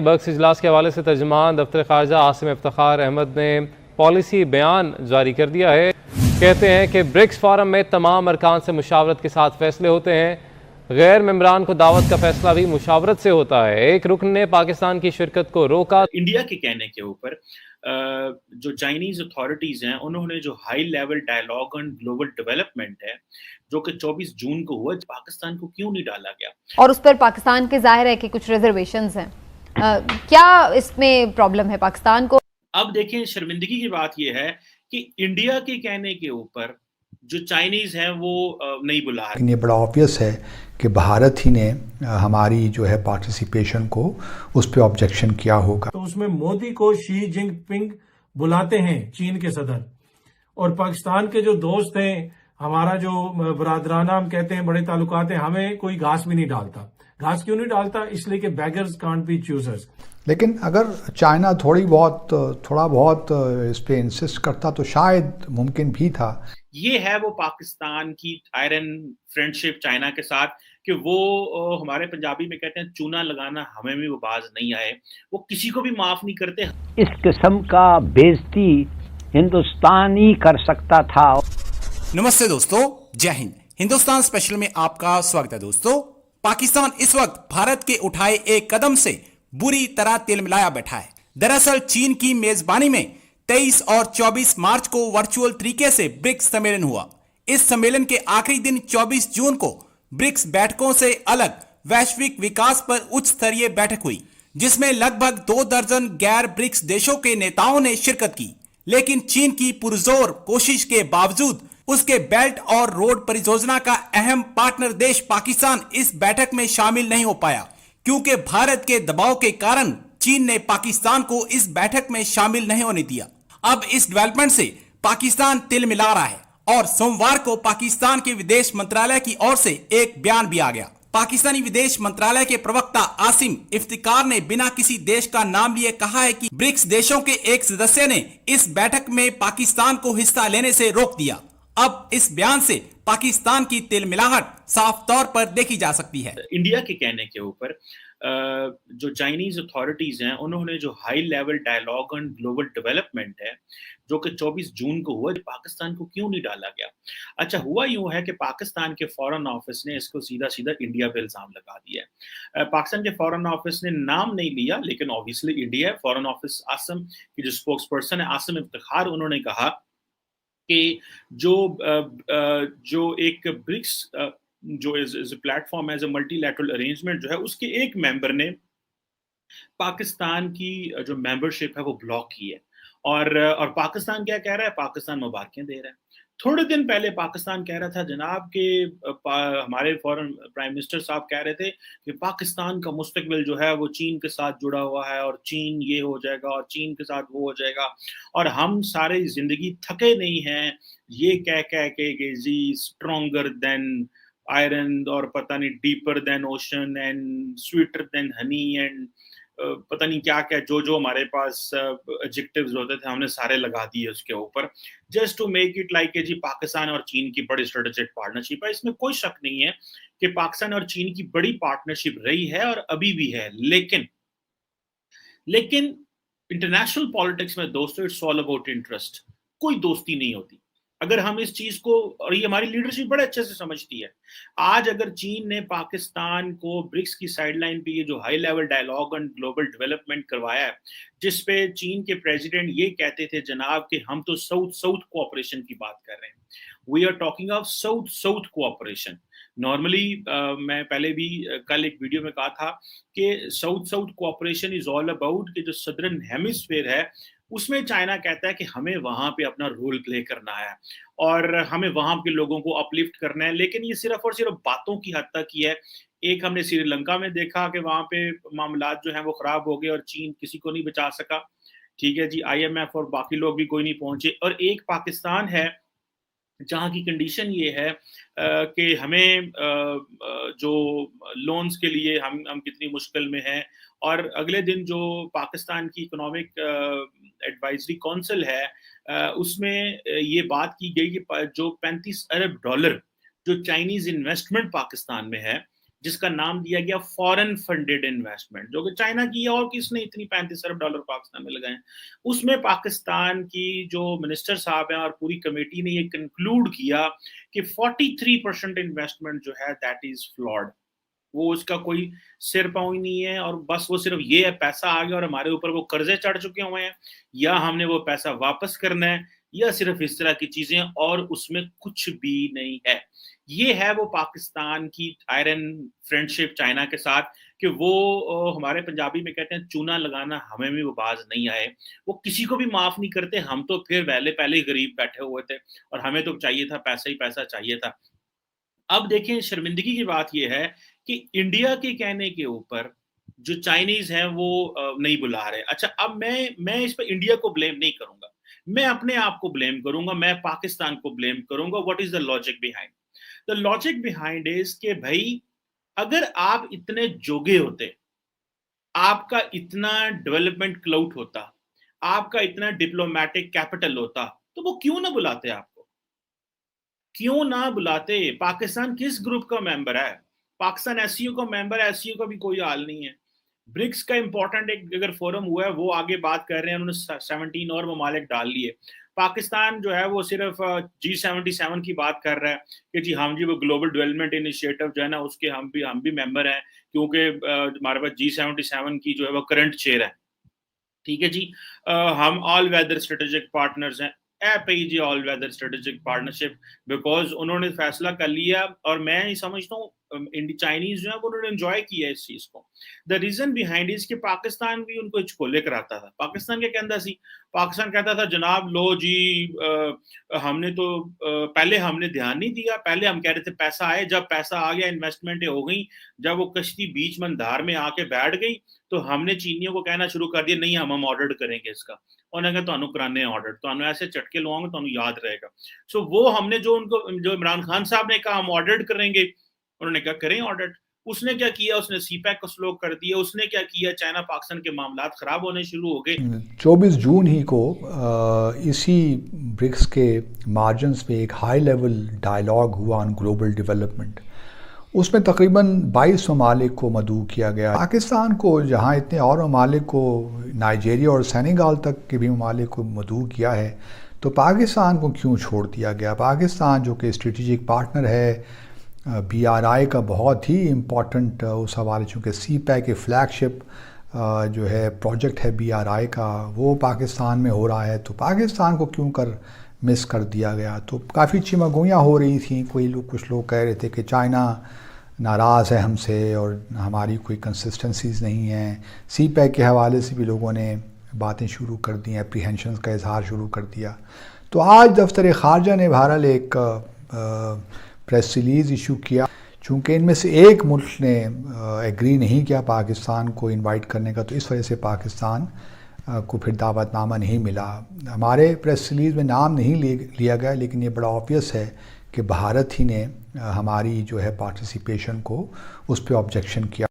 बक्स इजलास के हवाले से तर्जुमान दफ्तर ख़ारजा आसिम इफ्तिखार अहमद ने पॉलिसी बयान जारी कर दिया है। कहते हैं कि ब्रिक्स फोरम में तमाम अरकान से मुशावरत के साथ फैसले होते हैं, गैर मेम्बरान को दावत का फैसला भी मुशावरत से होता है। एक रुकन ने पाकिस्तान की शिरकत को रोका। इंडिया के कहने के ऊपर जो चाइनीज अथॉरिटीज हैं उन्होंने जो high level dialogue on global development है जो कि 24 जून को हुआ, पाकिस्तान को क्यों नहीं डाला गया? और उस पर पाकिस्तान के जाहिर है कि कुछ रिजर्वेशंस हैं। क्या इसमें प्रॉब्लम है पाकिस्तान को? अब देखें, शर्मिंदगी की बात यह है कि इंडिया के कहने के ऊपर जो चाइनीज हैं वो नहीं बुला रहे। ये बड़ा ऑब्वियस है कि भारत ही ने हमारी जो है पार्टिसिपेशन को उस पर ऑब्जेक्शन किया होगा। तो उसमें मोदी को शी जिनपिंग बुलाते हैं, चीन के सदर, और पाकिस्तान के जो दोस्त हैं, हमारा जो बरादराना हम कहते हैं बड़े ताल्लुकात हैं, हमें कोई घास भी नहीं डालता। घास क्यों नहीं डालता? इसलिए कि बेगर्स कांट बी चूजर्स। लेकिन अगर चाइना थोड़ा बहुत इस पे इंसिस्ट करता तो शायद मुमकिन भी था। ये है वो पाकिस्तान की आयरन फ्रेंडशिप चाइना के साथ कि वो हमारे पंजाबी में कहते हैं चूना लगाना हमें भी वो बाज नहीं आए, वो किसी को भी माफ नहीं करते। इस किस्म का बेइज्जती हिंदुस्तान ही कर सकता था। नमस्ते दोस्तों, जय हिंद। हिंदुस्तान स्पेशल में आपका स्वागत है। दोस्तों, पाकिस्तान इस वक्त भारत के उठाए एक कदम से बुरी तरह तिलमिलाया बैठा है। दरअसल चीन की मेजबानी में 23 और 24 मार्च को वर्चुअल तरीके से ब्रिक्स सम्मेलन हुआ। इस सम्मेलन के आखिरी दिन 24 जून को ब्रिक्स बैठकों से अलग वैश्विक विकास पर उच्च स्तरीय बैठक हुई, जिसमें लगभग 2 दर्जन गैर ब्रिक्स देशों के नेताओं ने शिरकत की। लेकिन चीन की पुरजोर कोशिश के बावजूद उसके बेल्ट और रोड परियोजना का अहम पार्टनर देश पाकिस्तान इस बैठक में शामिल नहीं हो पाया, क्योंकि भारत के दबाव के कारण चीन ने पाकिस्तान को इस बैठक में शामिल नहीं होने दिया। अब इस डेवलपमेंट से पाकिस्तान तिलमिला रहा है और सोमवार को पाकिस्तान के विदेश मंत्रालय की ओर से एक बयान भी आ गया। पाकिस्तानी विदेश मंत्रालय के प्रवक्ता आसिम इफ्तिकार ने बिना किसी देश का नाम लिए कहा है कि ब्रिक्स देशों के एक सदस्य ने इस बैठक में पाकिस्तान को हिस्सा लेने से रोक दिया। अब इस बयान से पाकिस्तान की तिलमिलाहट साफ तौर पर देखी जा सकती है। इंडिया के कहने के ऊपर जो चाइनीज अथॉरिटीज हैं उन्होंने जो high level dialogue on global development है जो कि 24 जून को हुआ, पाकिस्तान को क्यों नहीं डाला गया? अच्छा, हुआ यूं है कि पाकिस्तान के फॉरेन ऑफिस ने इसको सीधा सीधा इंडिया पे इल्जाम लगा दिया है। पाकिस्तान के फॉरेन ऑफिस ने नाम नहीं लिया, लेकिन ऑब्वियसली इंडिया है। फॉरेन ऑफिस आसिम की जो स्पोक्स पर्सन है आसिम इफ्तिखार, उन्होंने कहा कि जो एक ब्रिक्स जो is platform as a multilateral arrangement जो है, उसके एक मेंबर ने पाकिस्तान की जो मेंबरशिप है वो ब्लॉक की है। और पाकिस्तान क्या कह रहा है? पाकिस्तान मुबारकें दे रहा है। थोड़े दिन पहले पाकिस्तान कह रहा था जनाब के हमारे फॉरेन प्राइम मिनिस्टर साहब कह रहे थे कि पाकिस्तान का मुस्तकबिल जो है वो चीन के साथ जुड़ा हुआ है और चीन ये हो जाएगा और चीन के साथ वो हो जाएगा और हम सारे जिंदगी थके नहीं हैं ये कह के जी स्ट्रॉन्गर देन आयरन और पता नहीं deeper than ocean and sweeter than honey and पता नहीं क्या क्या जो हमारे पास एडजेक्टिव्स होते थे हमने सारे लगा दिए उसके ऊपर, just to make it like जी पाकिस्तान और चीन की बड़ी स्ट्रेटेजिक पार्टनरशिप है। इसमें कोई शक नहीं है कि पाकिस्तान और चीन की बड़ी पार्टनरशिप रही है और अभी भी है, लेकिन इंटरनेशनल पॉलिटिक्स में दोस्तों इट्स ऑल अबाउट इंटरेस्ट। कोई दोस्ती नहीं होती। अगर हम इस चीज को, और ये हमारी लीडरशिप बड़े अच्छे से समझती है, आज अगर चीन ने पाकिस्तान को ब्रिक्स की साइडलाइन पे ये जो high level dialogue on global development करवाया है, जिसपे चीन के प्रेसिडेंट ये कहते थे जनाब कि हम तो साउथ साउथ कोऑपरेशन की बात कर रहे हैं, we are talking of South South cooperation. Normally मैं पहले भी कल एक वीडियो में कहा था कि south South cooperation is all about कि जो सदर्न हेमिस्फीयर है उसमें चाइना कहता है कि हमें वहां पे अपना रोल प्ले करना है और हमें वहां के लोगों को अपलिफ्ट करना है, लेकिन ये सिर्फ और सिर्फ बातों की हद तक ही है। एक हमने श्रीलंका में देखा कि वहां पे मामलात जो हैं वो खराब हो गए और चीन किसी को नहीं बचा सका, ठीक है जी, IMF और बाकी लोग भी कोई नहीं पहुंचे। और एक पाकिस्तान है जहाँ की कंडीशन ये है कि हमें जो लोन्स के लिए हम कितनी मुश्किल में हैं, और अगले दिन जो पाकिस्तान की इकोनॉमिक एडवाइजरी काउंसिल है उसमें ये बात की गई कि जो $35 अरब जो चाइनीज इन्वेस्टमेंट पाकिस्तान में है जिसका नाम दिया गया फॉरेन फंडेड इन्वेस्टमेंट, जो कि चाइना की है और किसने इतनी $35 अरब पाकिस्तान में लगाए। उसमें पाकिस्तान की जो मिनिस्टर साहब हैं और पूरी कमेटी ने ये कंक्लूड किया कि 43% इन्वेस्टमेंट जो है दैट इज फ्लॉड, वो उसका कोई सिर पाँव ही नहीं है, और बस वो सिर्फ ये है पैसा आ गया और हमारे ऊपर वो कर्जे चढ़ चुके हुए हैं, या हमने वो पैसा वापस करना है, या सिर्फ इस तरह की चीजें, और उसमें कुछ भी नहीं है। ये है वो पाकिस्तान की आयरन फ्रेंडशिप चाइना के साथ, कि वो हमारे पंजाबी में कहते हैं चूना लगाना हमें भी वो बाज नहीं आए। वो किसी को भी माफ नहीं करते, हम तो फिर पहले ही गरीब बैठे हुए थे और हमें तो चाहिए था पैसा ही पैसा चाहिए था। अब देखें, शर्मिंदगी की बात यह है कि इंडिया के कहने के ऊपर जो चाइनीज हैं वो नहीं बुला रहे। अच्छा, अब मैं इस पे इंडिया को ब्लेम नहीं करूंगा, मैं अपने आप को ब्लेम करूंगा, मैं पाकिस्तान को ब्लेम करूंगा। What is the logic behind? The logic behind is कि भाई, अगर आप इतने जोगे होते, आपका इतना डेवलपमेंट क्लाउट होता, आपका इतना डिप्लोमेटिक कैपिटल होता, तो वो क्यों ना बुलाते आपको? क्यों ना बुलाते? पाकिस्तान किस ग्रुप का मेंबर है? पाकिस्तान एससीओ का मेंबर है, एससीओ का भी कोई हाल नहीं है। ब्रिक्स का इंपॉर्टेंट एक अगर फोरम हुआ है, वो आगे बात कर रहे हैं, उन्होंने 17 और ममालिक डाल लिए। पाकिस्तान जो है वो सिर्फ G77 की बात कर रहा है कि जी हम जी वो ग्लोबल डेवलपमेंट इनिशिएटिव जो है ना, उसके हम भी मेंबर हैं, क्योंकि हमारे पास G77 की जो है वो करंट चेयर है। ठीक है जी, हम ऑल वेदर स्ट्रेटेजिक पार्टनर्स हैं, जी all weather strategic partnership, because उन्होंने फैसला कर लिया, और मैं ही समझता हूँ चाइनीज जो है वो उन्होंने एंजॉय किया इस चीज को। द रीजन बिहाइंड इज कि पाकिस्तान भी उनको हिचकोले कराता था। पाकिस्तान क्या कहता सी? पाकिस्तान कहता था जनाब लो जी, हमने तो पहले हमने ध्यान नहीं दिया, पहले हम कह रहे थे पैसा आए, जब पैसा आ गया इन्वेस्टमेंट हो गई, जब वो कश्ती बीच मंदार में आके बैठ गई, तो हमने चीनियों को कहना शुरू कर दिया नहीं हम ऑर्डर करेंगे इसका, उन्होंने कहा तुहानू कराने ऑर्डर, तुहानू ऐसे चटके लवाऊंगा तुहानू याद रहेगा। सो वो हमने जो उनको, जो इमरान खान साहब ने कहा हम ऑर्डर करेंगे, उन्होंने कहा करें ऑर्डर। उसने क्या किया? उसने सीपैक को स्लो कर दिया। उसने क्या किया? चाइना पाकिस्तान के मामलात खराब होने शुरू हो गए। 24 जून ही को इसी ब्रिक्स के मार्जिन्स पे एक हाई लेवल डायलॉग हुआ ऑन ग्लोबल डेवलपमेंट। उसमें तकरीबन 22 ममालिक को मदऊ किया गया। पाकिस्तान को, जहाँ इतने और ममालिक को, नाइजीरिया और सेनेगाल तक के भी ममालिक को मदऊ किया है, तो पाकिस्तान को क्यों छोड़ दिया गया? पाकिस्तान जो कि स्ट्रेटेजिक पार्टनर है BRI का, बहुत ही इम्पॉर्टेंट उस हवाले, चूँकि सीपैक के फ्लैगशिप जो है प्रोजेक्ट है BRI का, वो पाकिस्तान में हो रहा है, तो पाकिस्तान को क्यों मिस कर दिया गया? तो काफ़ी चिमगोइयाँ हो रही थी। कुछ लोग कह रहे थे कि चाइना नाराज़ है हमसे और हमारी कोई कंसिस्टेंसीज नहीं है। सीपैक के हवाले से भी लोगों ने बातें शुरू कर दी, एप्रीहेंशंस का इजहार शुरू कर दिया। तो आज दफ्तर ख़ारजा ने बहरहाल एक प्रेस रिलीज़ इशू किया। चूँकि इनमें से एक मुल्क ने एग्री नहीं किया पाकिस्तान को इनवाइट करने का, तो इस वजह से पाकिस्तान को फिर दावतनामा नहीं मिला। हमारे प्रेस रिलीज़ में नाम नहीं लिया गया, लेकिन ये बड़ा ऑब्वियस है कि भारत ही ने हमारी जो है पार्टिसिपेशन को उस पर ऑब्जेक्शन किया।